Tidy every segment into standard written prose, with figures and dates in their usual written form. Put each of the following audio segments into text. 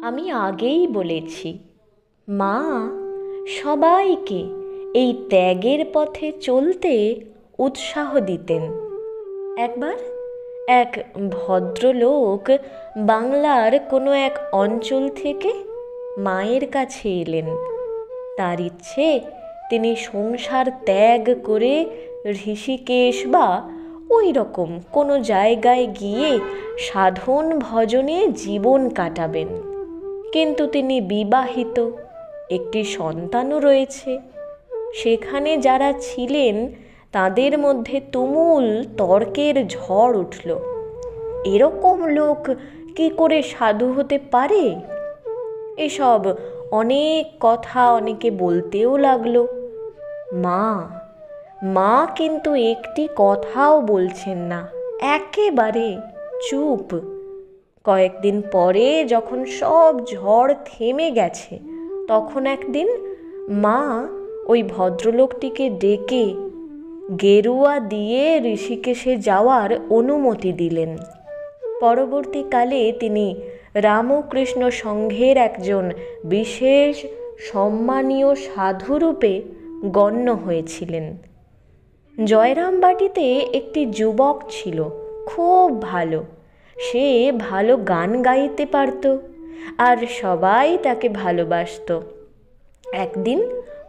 আমি আগেই বলেছি, মা সবাইকে এই ত্যাগের পথে চলতে উৎসাহ দিতেন। একবার এক ভদ্রলোক বাংলার কোনো এক অঞ্চল থেকে মায়ের কাছে এলেন। তার ইচ্ছে তিনি সংসার ত্যাগ করে ঋষিকেশ বা ওই রকম কোনো জায়গায় গিয়ে সাধন ভজনে জীবন কাটাবেন। কিন্তু তিনি বিবাহিত, একটি সন্তানও রয়েছে। সেখানে যারা ছিলেন তাদের মধ্যে তুমুল তর্কের ঝড় উঠল। এরকম লোক কি করে সাধু হতে পারে? এসব অনেক কথা অনেকে বলতেও লাগলো। মা মা কিন্তু একটি কথাও বলছেন না, একেবারে চুপ। কয়েকদিন পরে যখন সব ঝড় থেমে গেছে, তখন একদিন মা ওই ভদ্রলোকটিকে ডেকে গেরুয়া দিয়ে ঋষিকেশে যাওয়ার অনুমতি দিলেন। পরবর্তীকালে তিনি রামকৃষ্ণ সংঘের একজন বিশেষ সম্মানীয় সাধুরূপে গণ্য হয়েছিলেন। জয়রামবাটিতে একটি যুবক ছিল, খুব ভালো। সে ভালো গান গাইতে পারত, আর সবাই তাকে ভালোবাসত। একদিন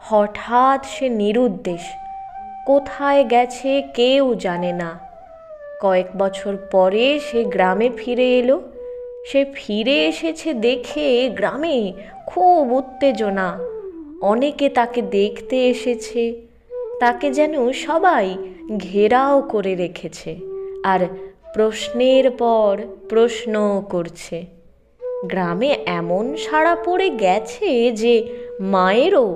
হঠাৎ সে নিরুদ্দেশ, কোথায় গেছে কেউ জানে না। কয়েক বছর পরে সে গ্রামে ফিরে এলো। সে ফিরে এসেছে দেখে গ্রামে খুব উত্তেজনা। অনেকে তাকে দেখতে এসেছে। তাকে যেন সবাই ঘেরাও করে রেখেছে আর প্রশ্নের পর প্রশ্ন করছে। গ্রামে এমন সাড়া পড়ে গেছে যে মায়েরও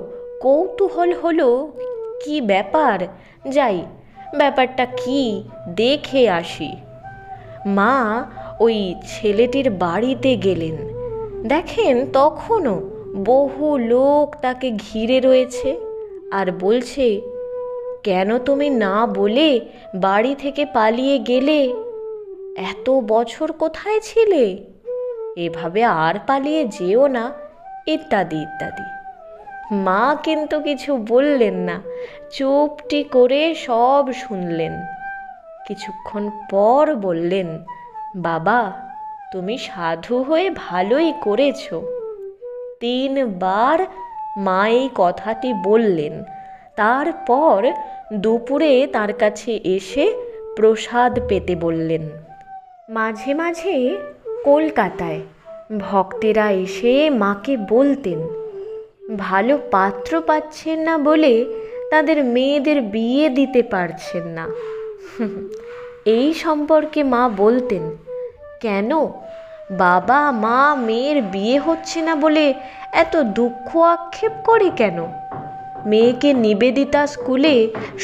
কৌতূহল হলো, কি ব্যাপার, যাই ব্যাপারটা কি দেখে আসি। মা ওই ছেলেটির বাড়িতে গেলেন। দেখেন তখনও বহু লোক তাকে ঘিরে রয়েছে আর বলছে, কেন তুমি না বলে বাড়ি থেকে পালিয়ে গেলে? এত বছর কোথায় ছিলে? এভাবে আর পালিয়ে যেও না, ইত্যাদি ইত্যাদি। মা কিন্তু কিছু বললেন না, চুপটি করে সব শুনলেন। কিছুক্ষণ পর বললেন, বাবা তুমি সাধু হয়ে ভালোই করেছ। 3 বার মা এই কথাটি বললেন। তারপর দুপুরে তার কাছে এসে প্রসাদ পেতে বললেন। মাঝে মাঝে কলকাতায় ভক্তেরা এসে মাকে বলতেন, ভালো পাত্র পাচ্ছেন না বলে তাদের মেয়েদের বিয়ে দিতে পারছেন না। এই সম্পর্কে মা বলতেন, কেন বাবা মা মেয়ের বিয়ে হচ্ছে না বলে এত দুঃখ আক্ষেপ করে কেন? মেয়েকে নিবেদিতা স্কুলে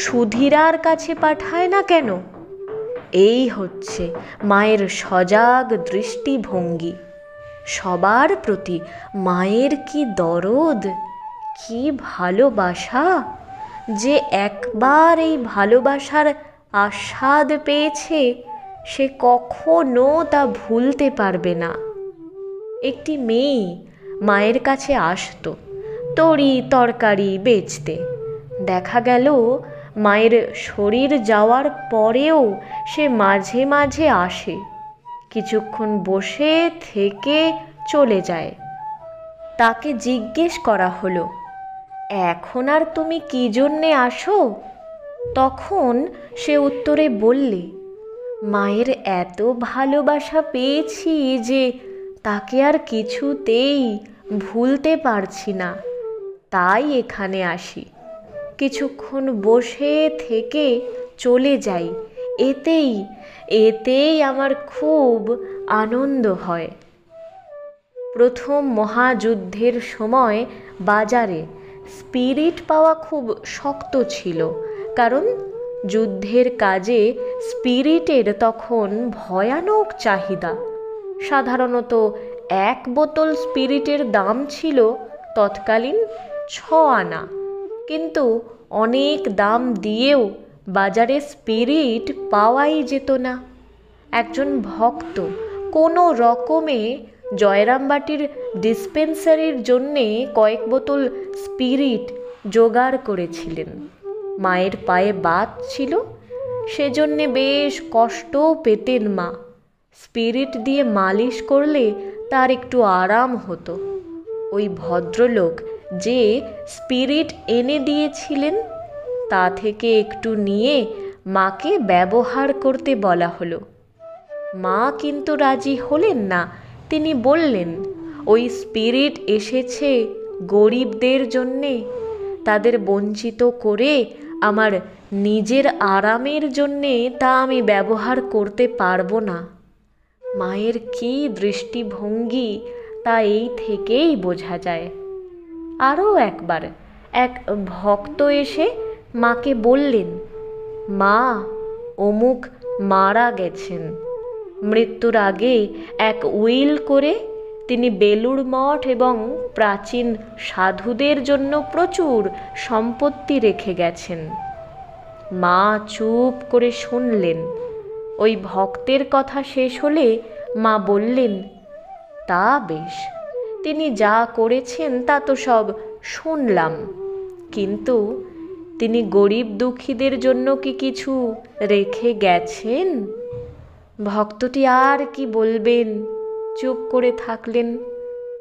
সুধীরার কাছে পাঠায় না কেন? এই হচ্ছে মায়ের সজাগ দৃষ্টিভঙ্গি। সবার প্রতি মায়ের কি দরদ, কি ভালোবাসা! যে একবার এই ভালোবাসার আস্বাদ পেয়েছে সে কখনো তা ভুলতে পারবে না। একটি মেয়ে মায়ের কাছে আসতো তরি তরকারি বেচতে। দেখা গেল মায়ের শরীর যাওয়ার পরেও সে মাঝে মাঝে আসে, কিছুক্ষণ বসে থেকে চলে যায়। তাকে জিজ্ঞেস করা হলো, এখন আর তুমি কি জন্যে আসো? তখন সে উত্তরে বললে, মায়ের এত ভালোবাসা পেয়েছি যে তাকে আর কিছুতেই ভুলতে পারছি না, তাই এখানে আসি। কিছুক্ষণ বসে থেকে চলে যাই, এতেই আমার খুব আনন্দ হয়। প্রথম মহাযুদ্ধের সময় বাজারে স্পিরিট পাওয়া খুব শক্ত ছিল, কারণ যুদ্ধের কাজে স্পিরিটের তখন ভয়ানক চাহিদা। সাধারণত 1 বোতল স্পিরিটের দাম ছিল তৎকালীন 6 আনা, কিন্তু অনেক দাম দিয়েও বাজারে স্পিরিট পাওয়াই যেত না। একজন ভক্ত কোনো রকমে জয়রামবাটির ডিসপেন্সারির জন্যে কয়েক বোতল স্পিরিট জোগাড় করেছিলেন। মায়ের পায়ে বাত ছিল, সেজন্যে বেশ কষ্টও পেতেন মা। স্পিরিট দিয়ে মালিশ করলে তার একটু আরাম হতো। ওই ভদ্রলোক যে স্পিরিট এনে দিয়েছিলেন তা থেকে একটু নিয়ে মাকে ব্যবহার করতে বলা হলো। মা কিন্তু রাজি হলেন না। তিনি বললেন, ওই স্পিরিট এসেছে গরিবদের জন্যে, তাদের বঞ্চিত করে আমার নিজের আরামের জন্যে তা আমি ব্যবহার করতে পারবো না। মায়ের কী দৃষ্টিভঙ্গি তা এই থেকেই বোঝা যায়। আরও একবার এক ভক্ত এসে মাকে বললেন, মা, অমুক মারা গেছেন। মৃত্যুর আগে এক উইল করে তিনি বেলুড় মঠ এবং প্রাচীন সাধুদের জন্য প্রচুর সম্পত্তি রেখে গেছেন। মা চুপ করে শুনলেন। ওই ভক্তের কথা শেষ হলে মা বললেন, তা বেশ, তিনি যা করেছেন তা তো সব শুনলাম, কিন্তু তিনি গরিব দুঃখীদের জন্য কি কিছু রেখে গেছেন? ভক্তটি আর কি বলবেন, চুপ করে থাকলেন।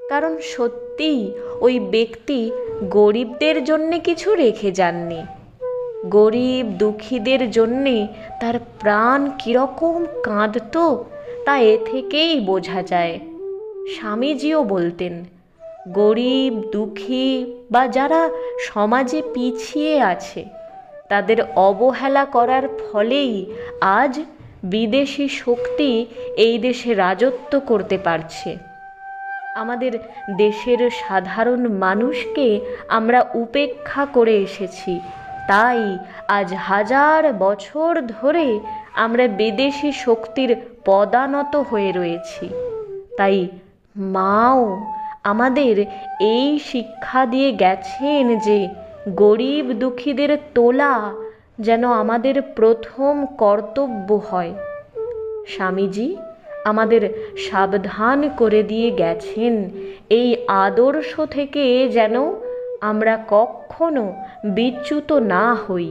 কারণ সত্যিই ওই ব্যক্তি গরিবদের জন্যে কিছু রেখে যাননি। গরিব দুঃখীদের জন্যে তার প্রাণ কীরকম কাঁদত তা এ থেকেই বোঝা যায়। স্বামীজিও বলতেন, গরিব দুঃখী বা যারা সমাজে পিছিয়ে আছে তাদের অবহেলা করার ফলেই আজ বিদেশি শক্তি এই দেশে রাজত্ব করতে পারছে। আমাদের দেশের সাধারণ মানুষকে আমরা উপেক্ষা করে এসেছি, তাই আজ হাজার বছর ধরে আমরা বিদেশি শক্তির পদানত হয়ে রয়েছি। তাই মাও আমাদের এই শিক্ষা দিয়ে গেছেন যে গরিব দুঃখীদের তোলা যেন আমাদের প্রথম কর্তব্য হয়। স্বামীজি আমাদের সাবধান করে দিয়ে গেছেন এই আদর্শ থেকে যেন আমরা কখনো বিচ্যুত না হই।